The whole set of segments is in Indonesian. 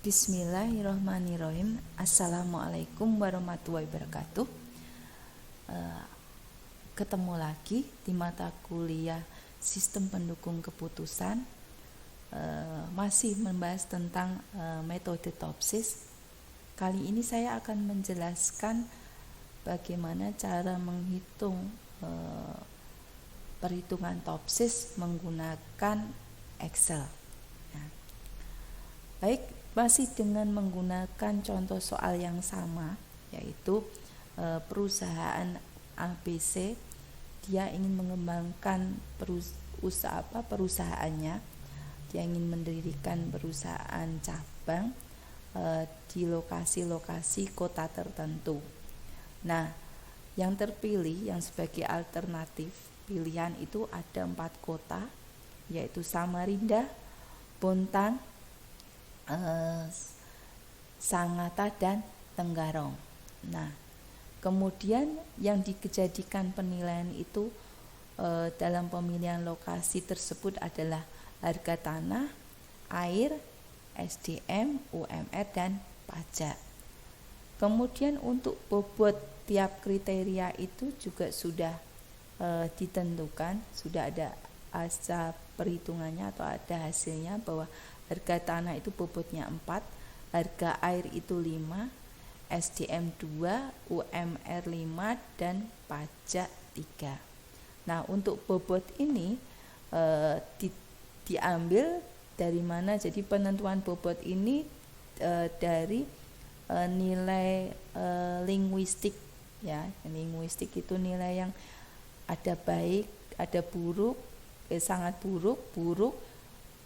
Bismillahirrahmanirrahim. Assalamualaikum warahmatullahi wabarakatuh. Ketemu lagi di mata kuliah Sistem Pendukung Keputusan. Masih membahas tentang metode Topsis. Kali ini saya akan menjelaskan bagaimana cara menghitung perhitungan Topsis menggunakan Excel. Baik, masih dengan menggunakan contoh soal yang sama, yaitu perusahaan ABC. Dia ingin mengembangkan perusahaannya. Dia ingin mendirikan perusahaan cabang di lokasi-lokasi kota tertentu. Nah, yang terpilih yang sebagai alternatif pilihan itu ada 4 kota, yaitu Samarinda, Bontang, Sangatta, dan Tenggarong. Nah, kemudian yang dijadikan penilaian itu dalam pemilihan lokasi tersebut adalah harga tanah, air, SDM, UMR, dan pajak. Kemudian untuk bobot tiap kriteria itu juga sudah ditentukan, sudah ada hasil perhitungannya atau ada hasilnya bahwa harga tanah itu bobotnya 4, harga air itu 5, SDM 2, UMR 5, dan pajak 3. Nah, untuk bobot ini diambil dari mana? Jadi penentuan bobot ini dari nilai linguistik, ya. Linguistik itu nilai yang ada baik, ada buruk, sangat buruk,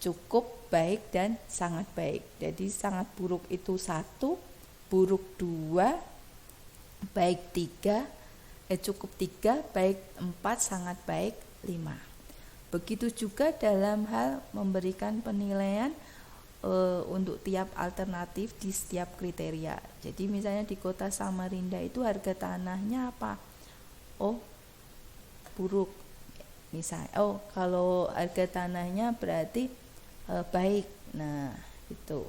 cukup, baik, dan sangat baik. Jadi sangat buruk itu 1, buruk 2, baik 3, cukup 3, baik 4, sangat baik 5. Begitu juga dalam hal memberikan penilaian untuk tiap alternatif di setiap kriteria. Jadi misalnya di kota Samarinda itu harga tanahnya apa? Oh, buruk. Misalnya, kalau harga tanahnya berarti baik. Nah, itu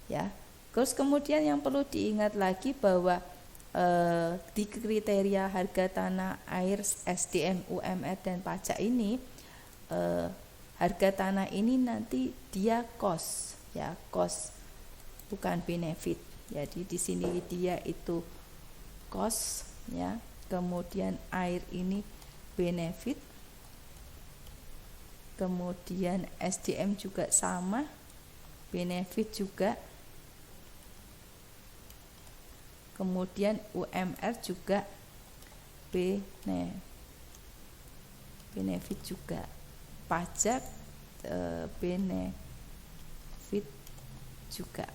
ya. Terus kemudian yang perlu diingat lagi bahwa di kriteria harga tanah, air, SDM, UMR, dan pajak ini harga tanah ini nanti dia cost, ya, cost bukan benefit. Jadi di sini dia itu cost, ya. Kemudian air ini benefit. Kemudian SDM juga sama, benefit juga. Kemudian UMR juga benefit juga. Pajak benefit juga,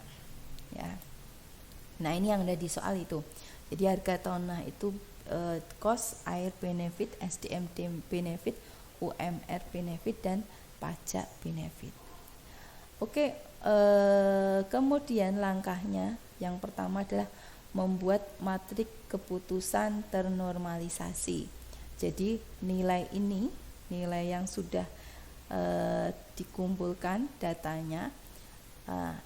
ya. Nah, ini yang ada di soal itu. Jadi harga tanah itu cost, air benefit, SDM benefit, UMR benefit, dan pajak benefit. Oke, kemudian langkahnya yang pertama adalah membuat matrik keputusan ternormalisasi. Jadi nilai ini, nilai yang sudah dikumpulkan datanya,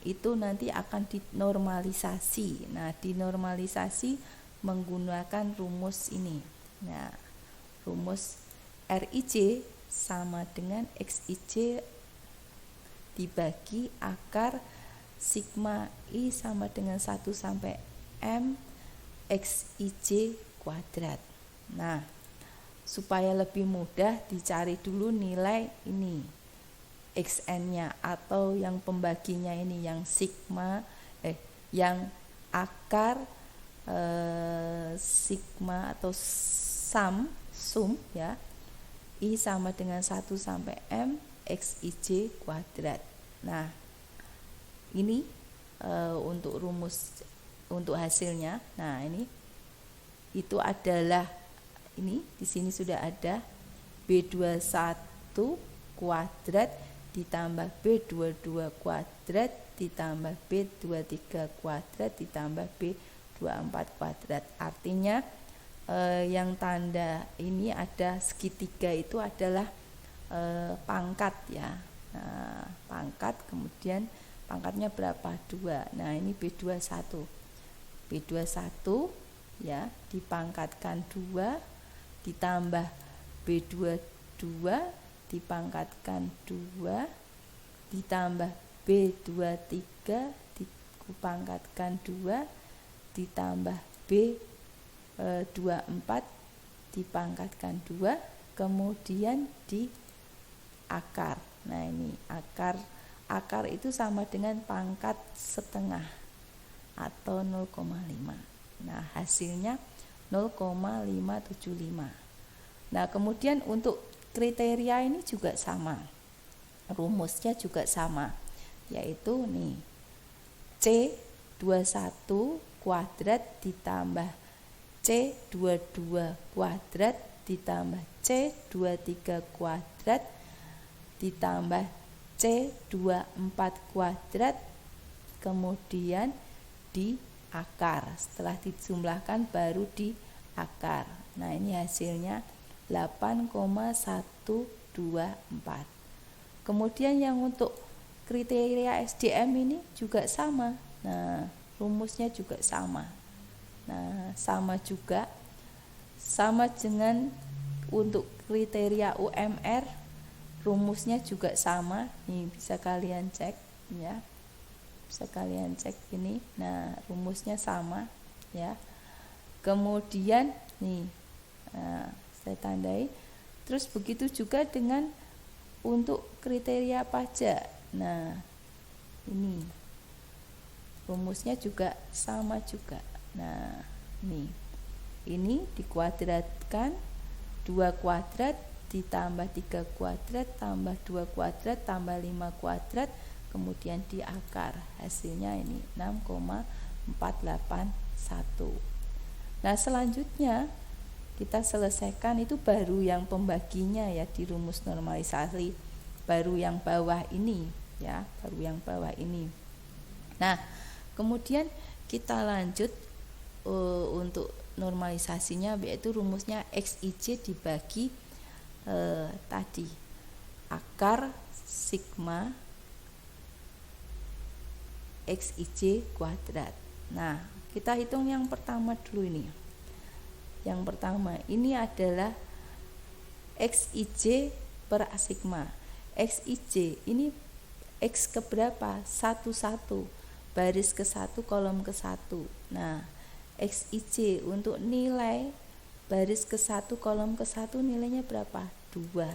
itu nanti akan dinormalisasi. Nah, dinormalisasi menggunakan rumus ini. Nah, rumus RIJ sama dengan XIJ dibagi akar sigma I sama dengan 1 sampai M XIJ kuadrat. Nah, supaya lebih mudah dicari dulu nilai ini XN-nya atau yang pembaginya ini, yang sigma yang akar sigma atau sum, ya. I sama dengan 1 sampai M XIJ kuadrat. Nah, ini untuk rumus, untuk hasilnya. Nah, ini itu adalah ini di sini sudah ada B21 kuadrat ditambah B22 kuadrat ditambah B23 kuadrat ditambah B24 kuadrat. Artinya yang tanda ini ada segitiga itu adalah pangkat, ya. Nah, pangkat, kemudian pangkatnya berapa? 2. Nah, ini B21. B21 ya, dipangkatkan 2 ditambah B22 dipangkatkan 2 ditambah B23 dipangkatkan 2 ditambah B24 dipangkatkan 2, kemudian di akar. Nah, ini akar itu sama dengan pangkat setengah atau 0,5. Nah, hasilnya 0,575. Nah, kemudian untuk kriteria ini juga sama. Rumusnya juga sama, yaitu nih C21 kuadrat ditambah C22 kuadrat ditambah C23 kuadrat ditambah C24 kuadrat, kemudian di akar. Setelah dijumlahkan baru di akar. Nah, ini hasilnya 8,124. Kemudian yang untuk kriteria SDM ini juga sama. Nah, rumusnya juga sama. Nah, sama juga. Sama dengan untuk kriteria UMR, rumusnya juga sama. Nih, bisa kalian cek ya. Bisa kalian cek ini. Nah, rumusnya sama ya. Kemudian nih, saya tandai. Terus begitu juga dengan untuk kriteria pajak. Nah, ini rumusnya juga sama juga. Nah, ini dikuadratkan 2 kuadrat ditambah 3 kuadrat tambah 2 kuadrat tambah 5 kuadrat, kemudian di akar. Hasilnya ini 6,481. Nah, selanjutnya kita selesaikan itu baru yang pembaginya ya di rumus normalisasi, baru yang bawah ini ya, baru yang bawah ini. Nah, kemudian kita lanjut untuk normalisasinya, yaitu rumusnya XIJ dibagi tadi akar sigma XIJ kuadrat. Nah, kita hitung yang pertama dulu ini. Yang pertama ini adalah XIJ per sigma. XIJ ini X keberapa? 1, baris ke 1, kolom ke 1. Nah, XIJ untuk nilai baris ke 1, kolom ke 1 nilainya berapa? 2.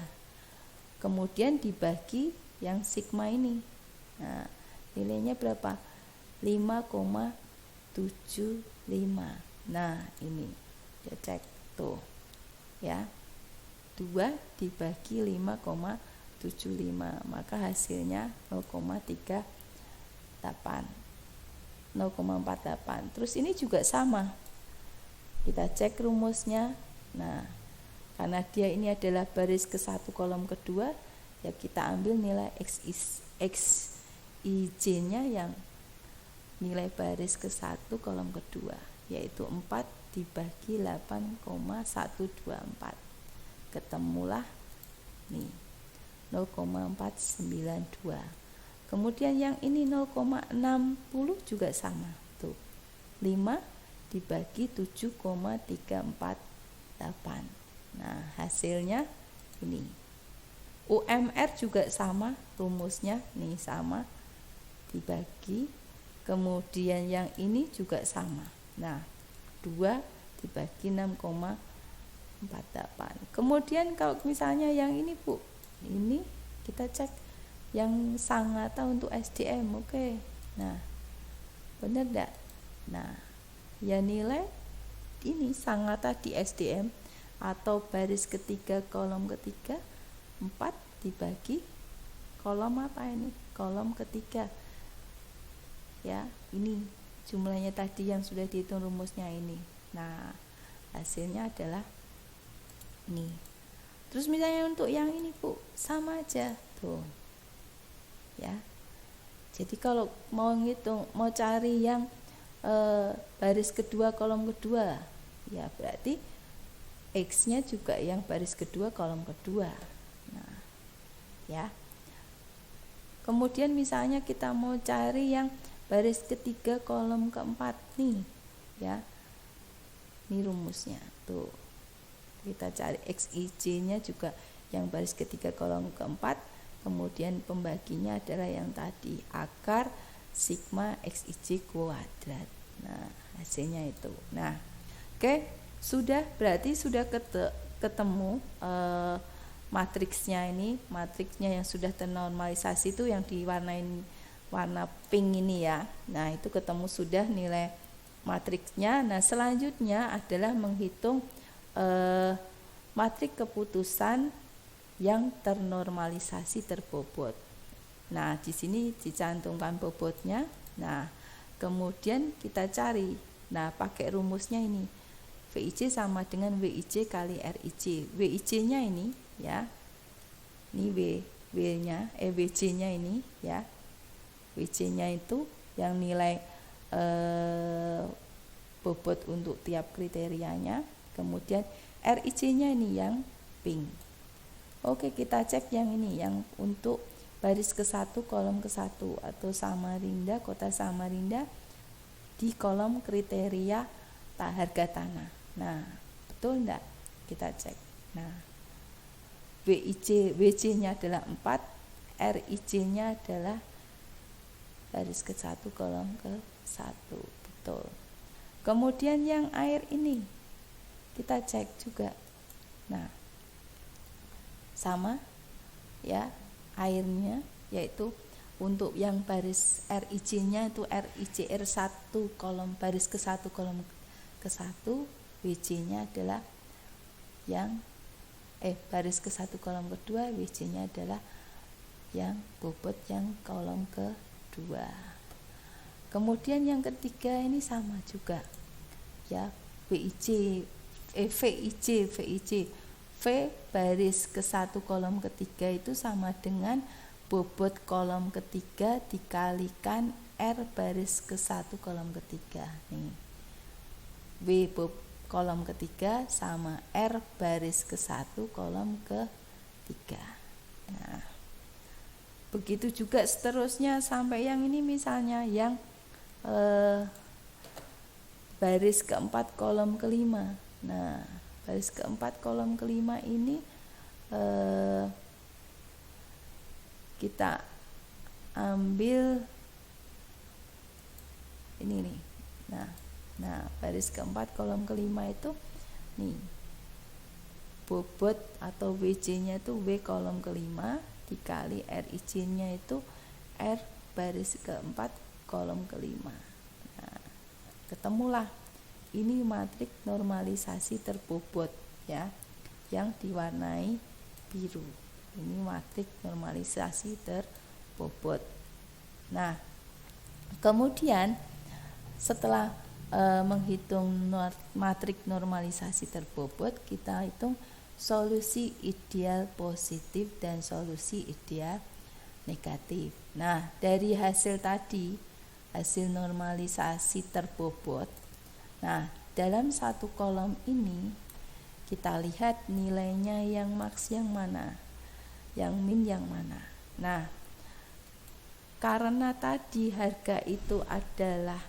Kemudian dibagi yang sigma ini. Nah, nilainya berapa? 5,75. Nah, ini ya, cek tuh ya, 2 dibagi 5,75, maka hasilnya 0,48. Terus ini juga sama, kita cek rumusnya. Nah, karena dia ini adalah baris ke 1, kolom kedua, ya kita ambil nilai XIJ nya yang nilai baris ke 1, kolom kedua, yaitu 4 dibagi 8,124. Ketemulah nih 0,492. Kemudian yang ini 0,60 juga sama tuh, 5 dibagi 7,348. Nah, hasilnya ini. UMR juga sama rumusnya nih, sama dibagi, kemudian yang ini juga sama. Nah, 2 dibagi 6,48. Kemudian kalau misalnya yang ini Bu, ini kita cek yang Sangatta untuk SDM, oke. Nah, benar enggak? Nah, ya nilai ini Sangatta di SDM atau baris ketiga, kolom ketiga, 4 dibagi kolom apa ini? Kolom ketiga. Ya, ini jumlahnya tadi yang sudah dihitung rumusnya ini. Nah, hasilnya adalah ini. Terus misalnya untuk yang ini Bu, sama aja tuh ya. Jadi kalau mau ngitung, mau cari yang baris kedua, kolom kedua, ya berarti X nya juga yang baris kedua, kolom kedua. Nah, ya. Kemudian misalnya kita mau cari yang baris ketiga kolom keempat nih, ya. Ini rumusnya tuh. Kita cari XIJ-nya juga yang baris ketiga kolom keempat. Kemudian pembaginya adalah yang tadi, akar sigma XIJ kuadrat. Nah, hasilnya itu. Nah, oke, berarti sudah ketemu matriksnya ini, matriksnya yang sudah ternormalisasi itu yang diwarnain warna pink ini ya. Nah, itu ketemu sudah nilai matriksnya. Nah, selanjutnya adalah menghitung matrik keputusan yang ternormalisasi terbobot. Nah, di sini dicantumkan bobotnya. Nah, kemudian kita cari. Nah, pakai rumusnya ini. VIC sama dengan WIC kali RIC. WIC-nya ini ya. Ini W-nya, WC-nya ini ya. WC-nya itu yang nilai bobot untuk tiap kriterianya. Kemudian RIC-nya ini yang pink. Oke, kita cek yang ini, yang untuk baris ke-1 kolom ke-1 atau Samarinda, kota Samarinda di kolom kriteria harga tanah. Nah, betul enggak? Kita cek. Nah, WC-nya adalah 4, RIC-nya adalah baris ke-1 kolom ke-1. Betul. Kemudian yang air ini kita cek juga. Nah, sama ya, airnya yaitu untuk yang baris RIC-nya itu RIC R1 kolom baris ke-1 kolom ke-1, WC-nya adalah yang baris ke-1 kolom kedua, WC-nya adalah yang bobot yang kolom ke-2. Kemudian yang ketiga ini sama juga ya, VIC V baris ke-1 kolom ketiga itu sama dengan bobot kolom ketiga dikalikan R baris ke-1 kolom ketiga. Nih, W kolom ketiga sama R baris ke-1 kolom ketiga. Nah, begitu juga seterusnya sampai yang ini, misalnya yang baris ke-4 kolom ke-5. Nah, baris ke-4 kolom ke-5 ini kita ambil ini nih. Nah, baris ke-4 kolom ke-5 itu nih, bobot atau WC-nya itu W kolom ke-5 dikali RIC-nya itu R baris ke-4 kolom ke-5. Nah, ketemulah ini matrik normalisasi terbobot ya, yang diwarnai biru. Ini matrik normalisasi terbobot. Nah, kemudian setelah menghitung matrik normalisasi terbobot, kita hitung solusi ideal positif dan solusi ideal negatif. Nah, dari hasil tadi, hasil normalisasi terbobot, nah, dalam satu kolom ini kita lihat nilainya yang max yang mana, yang min yang mana. Nah, karena tadi harga itu adalah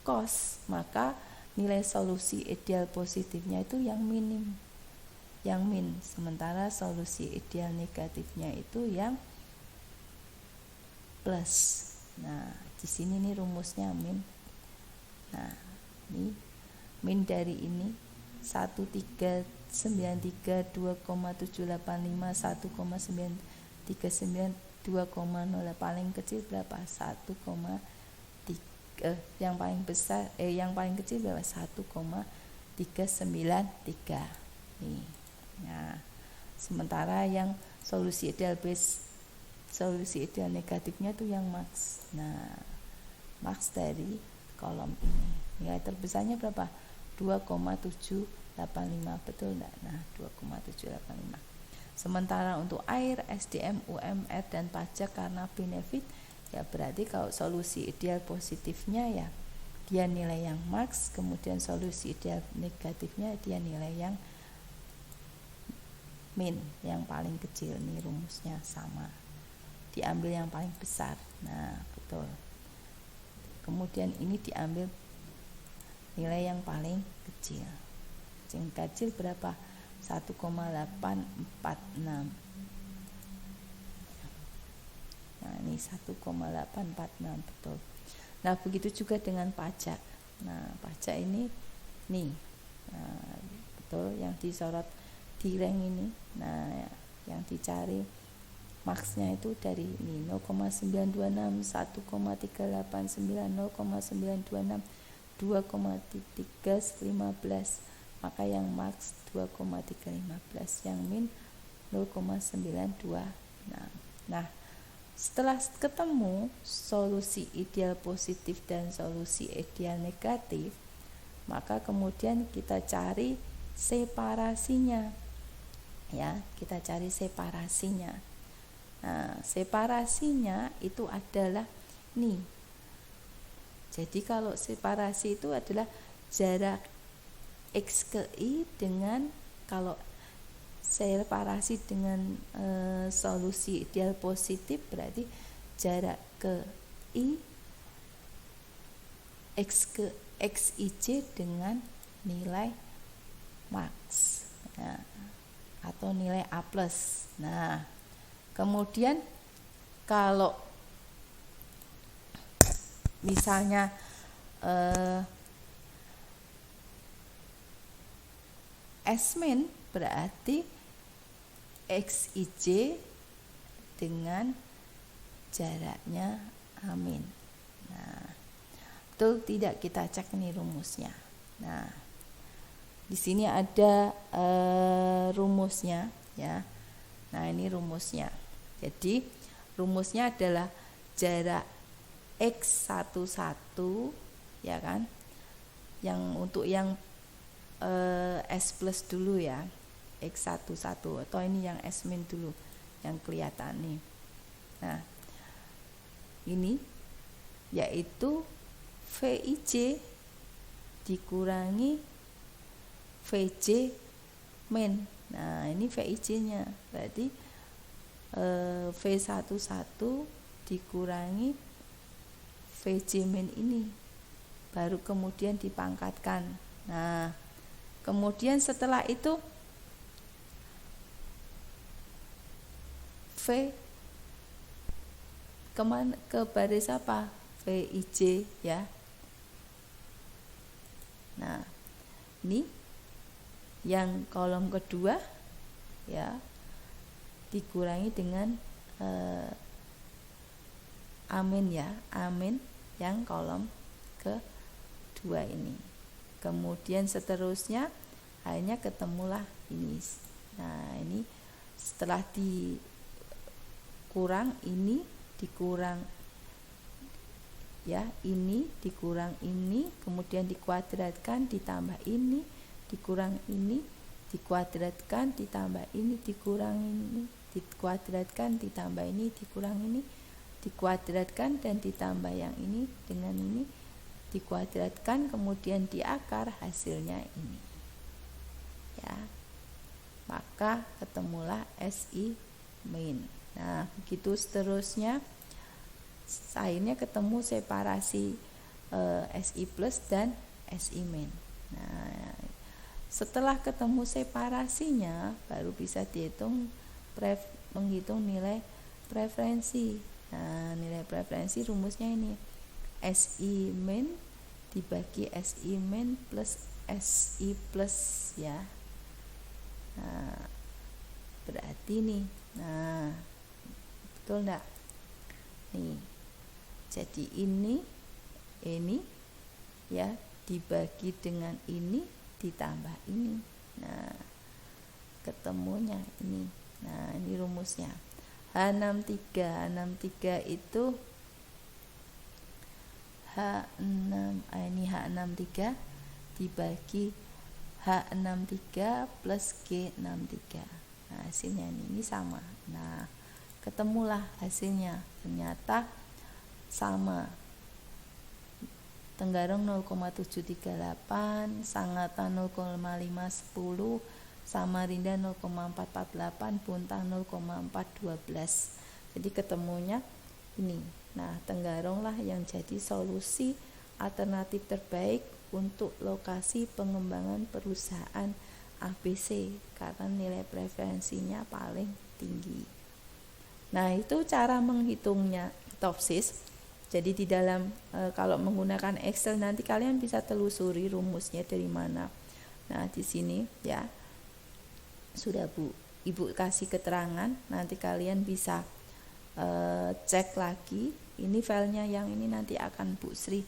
kos, maka nilai solusi ideal positifnya itu yang minim, yang min, sementara solusi ideal negatifnya itu yang plus. Nah, di sini nih rumusnya min. Nah, ini min dari ini 1393 2,785 1,939 2,0, paling kecil berapa? 1,3, yang paling besar yang paling kecil berapa? 1,393 nih. Nah, sementara yang solusi ideal negatifnya itu yang max. Nah, max dari kolom ini. Nilai terbesarnya berapa? 2,785, betul enggak? Nah, 2,785. Sementara untuk air, SDM, UMR dan pajak karena benefit, ya berarti kalau solusi ideal positifnya ya dia nilai yang max, kemudian solusi ideal negatifnya dia nilai yang min, yang paling kecil. Nih rumusnya sama. diambil yang paling besar. Nah, betul. Kemudian ini diambil nilai yang paling kecil. Yang kecil berapa? 1,846. Nah, ini 1,846, betul. Nah, begitu juga dengan pajak. Nah, pajak ini nih. Nah, betul, yang disorot di rank ini. Nah, yang dicari maksnya itu dari ini 0,926, 1,389, 0,926, 2,315. Maka yang max 2,315, yang min 0,926. Nah, setelah ketemu solusi ideal positif dan solusi ideal negatif, maka kemudian kita cari separasinya. Ya, kita cari separasinya. Nah, separasinya itu adalah nih. Jadi kalau separasi itu adalah jarak X ke Y dengan, kalau separasi dengan solusi ideal positif berarti jarak ke I X ke XIJ dengan nilai max. Nah, atau nilai A+. Nah, kemudian kalau misalnya S-min berarti XIJ dengan jaraknya A-min. Nah, betul tidak, kita cek nih rumusnya. Nah, di sini ada rumusnya ya. Nah, ini rumusnya. Jadi rumusnya adalah jarak X11 ya kan. Yang untuk yang S plus dulu ya, X11, atau ini yang S min dulu yang kelihatan nih. Nah, ini yaitu VIJ dikurangi VJ min. Nah, ini VIJ-nya berarti V11 dikurangi VJ min ini, baru kemudian dipangkatkan. Nah, kemudian setelah itu V kemana, ke baris apa? VIJ ya. Nah, ini yang kolom kedua ya dikurangi dengan amin ya, amin yang kolom kedua ini. Kemudian seterusnya akhirnya ketemulah ini. Nah, ini setelah dikurang, ini dikurang ya, ini dikurang ini, kemudian dikuadratkan ditambah ini, dikurang ini, dikuadratkan ditambah ini, dikurang ini, dikuadratkan ditambah ini, dikurang ini, dikuadratkan dan ditambah yang ini dengan ini, dikuadratkan, kemudian di akar hasilnya ini ya, maka ketemulah SI min. Nah, begitu seterusnya, akhirnya ketemu separasi SI plus dan SI min. Nah, setelah ketemu separasinya baru bisa dihitung menghitung nilai preferensi. Nah, nilai preferensi rumusnya ini SI min dibagi SI min plus SI plus ya. Nah, berarti nih, nah betul enggak? Nih, jadi ini ya dibagi dengan ini ditambah ini. Nah, ketemunya ini. Nah, ini rumusnya. H63 itu ini H63 dibagi H63 plus G63. Nah, hasilnya ini sama. Nah, ketemulah hasilnya, ternyata sama. Tenggarong 0,738, Sangatta 0,510, Samarinda 0,448, Bontang 0,412. Jadi ketemunya ini. Nah, Tenggarong lah yang jadi solusi alternatif terbaik untuk lokasi pengembangan perusahaan ABC karena nilai preferensinya paling tinggi. Nah, itu cara menghitungnya TOPSIS. Jadi di dalam kalau menggunakan Excel nanti kalian bisa telusuri rumusnya dari mana. Nah, di sini ya sudah Ibu kasih keterangan, nanti kalian bisa cek lagi. Ini filenya yang ini nanti akan Bu Sri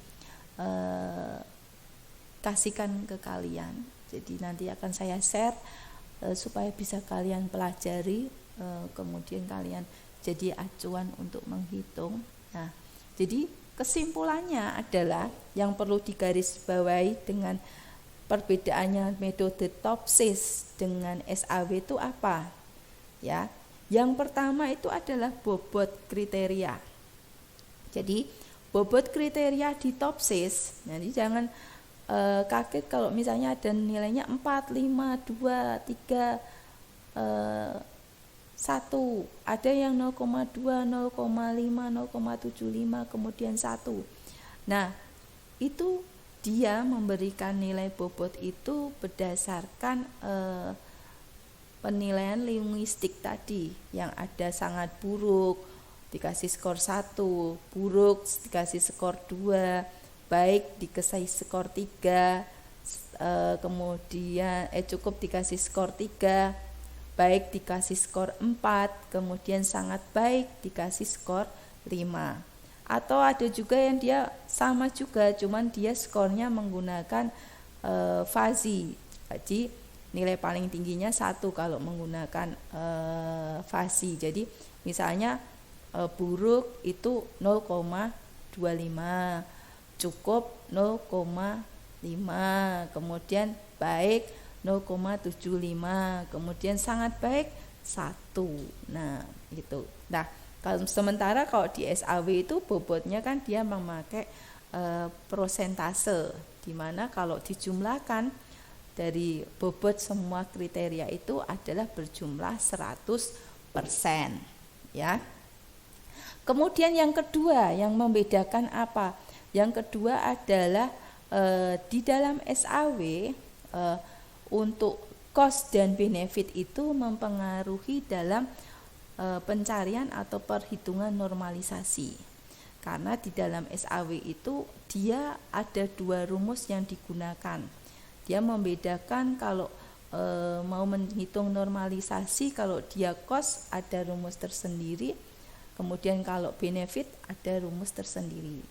kasihkan ke kalian. Jadi nanti akan saya share supaya bisa kalian pelajari, kemudian kalian jadi acuan untuk menghitung. Nah, jadi kesimpulannya adalah yang perlu digarisbawahi dengan perbedaannya metode TOPSIS dengan SAW itu apa? Ya, yang pertama itu adalah bobot kriteria. Jadi bobot kriteria di TOPSIS, jadi jangan kaget kalau misalnya ada nilainya 4, 5, 2, 3, 1, ada yang 0,2, 0,5, 0,75, kemudian 1. Nah, itu dia memberikan nilai bobot itu berdasarkan penilaian linguistik tadi, yang ada sangat buruk dikasih skor 1, buruk dikasih skor 2, baik dikasih skor 3, kemudian cukup dikasih skor 3, baik dikasih skor 4, kemudian sangat baik dikasih skor 5. Atau ada juga yang dia sama juga, cuman dia skornya menggunakan fuzzy. Jadi nilai paling tingginya 1 kalau menggunakan fuzzy. Jadi misalnya buruk itu 0,25, cukup 0,5, kemudian baik 0,75, kemudian sangat baik 1. Nah, gitu. Nah, kalau sementara kalau di SAW itu bobotnya kan dia memakai prosentase, di mana kalau dijumlahkan dari bobot semua kriteria itu adalah berjumlah 100%, ya. Kemudian yang kedua yang membedakan apa? Yang kedua adalah di dalam SAW untuk cost dan benefit itu mempengaruhi dalam pencarian atau perhitungan normalisasi. Karena di dalam SAW itu dia ada 2 rumus yang digunakan. Dia membedakan kalau mau menghitung normalisasi, kalau dia cost ada rumus tersendiri, kemudian kalau benefit ada rumus tersendiri.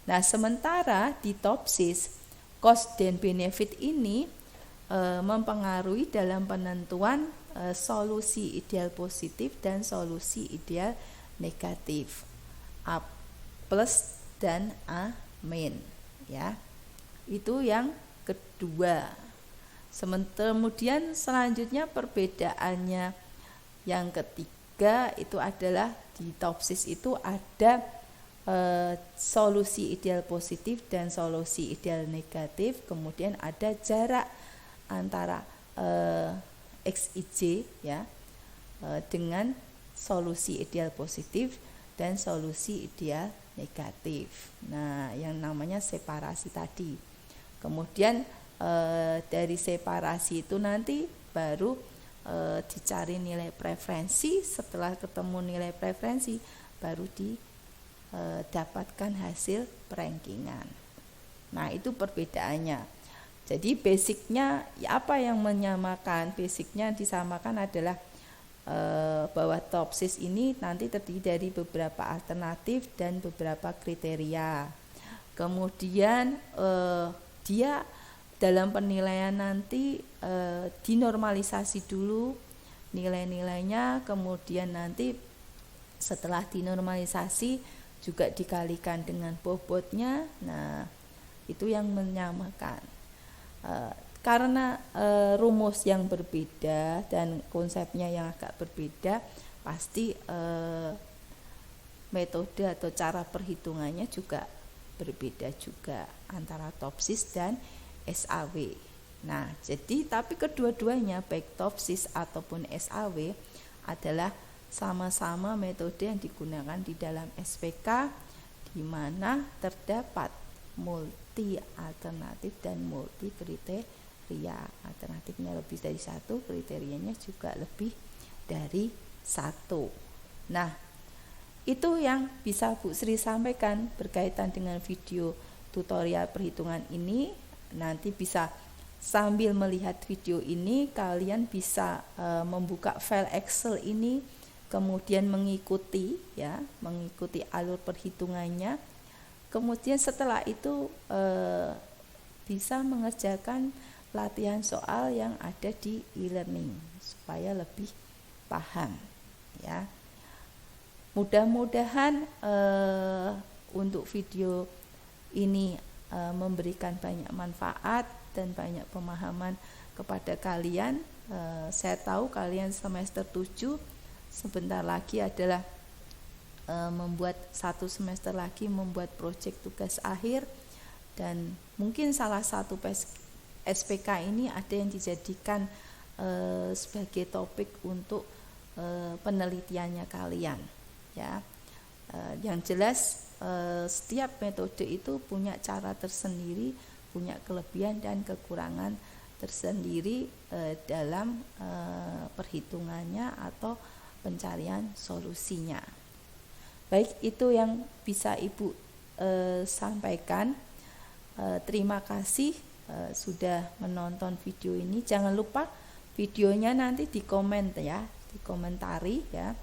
Nah, sementara di TOPSIS cost dan benefit ini mempengaruhi dalam penentuan solusi ideal positif dan solusi ideal negatif, A plus dan A min, ya. Itu yang kedua. Kemudian selanjutnya perbedaannya yang ketiga itu adalah di TOPSIS itu ada solusi ideal positif dan solusi ideal negatif, kemudian ada jarak antara XIJ ya dengan solusi ideal positif dan solusi ideal negatif. Nah, yang namanya separasi tadi. Kemudian dari separasi itu nanti baru dicari nilai preferensi. Setelah ketemu nilai preferensi baru didapatkan hasil perankingan. Nah, itu perbedaannya. Jadi basicnya apa yang menyamakan? Basicnya disamakan adalah bahwa TOPSIS ini nanti terdiri dari beberapa alternatif dan beberapa kriteria. Kemudian dia dalam penilaian nanti dinormalisasi dulu nilai-nilainya, kemudian nanti setelah dinormalisasi juga dikalikan dengan bobotnya. Nah, itu yang menyamakan. Karena rumus yang berbeda dan konsepnya yang agak berbeda, pasti metode atau cara perhitungannya juga berbeda juga antara TOPSIS dan SAW. Nah, jadi tapi kedua-duanya baik TOPSIS ataupun SAW adalah sama-sama metode yang digunakan di dalam SPK, di mana terdapat multi alternatif dan multi kriteria. Alternatifnya lebih dari satu, kriterianya juga lebih dari satu. Nah, itu yang bisa Bu Sri sampaikan berkaitan dengan video tutorial perhitungan ini. Nanti bisa sambil melihat video ini, kalian bisa membuka file Excel ini, kemudian mengikuti alur perhitungannya. Kemudian setelah itu bisa mengerjakan latihan soal yang ada di e-learning supaya lebih paham, ya. Mudah-mudahan untuk video ini memberikan banyak manfaat dan banyak pemahaman kepada kalian. Saya tahu kalian semester 7 sebentar lagi adalah membuat satu semester lagi membuat proyek tugas akhir, dan mungkin salah satu SPK ini ada yang dijadikan sebagai topik untuk penelitiannya kalian, ya. Yang jelas setiap metode itu punya cara tersendiri, punya kelebihan dan kekurangan tersendiri dalam perhitungannya atau pencarian solusinya. Baik, itu yang bisa Ibu sampaikan. Terima kasih sudah menonton video ini. Jangan lupa videonya nanti dikomentari ya.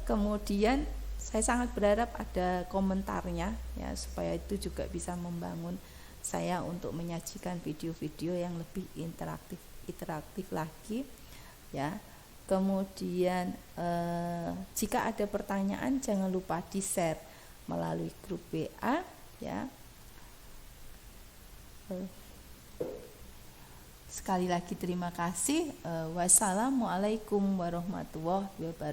Kemudian saya sangat berharap ada komentarnya ya, supaya itu juga bisa membangun saya untuk menyajikan video-video yang lebih interaktif lagi ya. Kemudian jika ada pertanyaan jangan lupa di-share melalui grup WA ya. Sekali lagi terima kasih. Wassalamualaikum warahmatullahi wabarakatuh.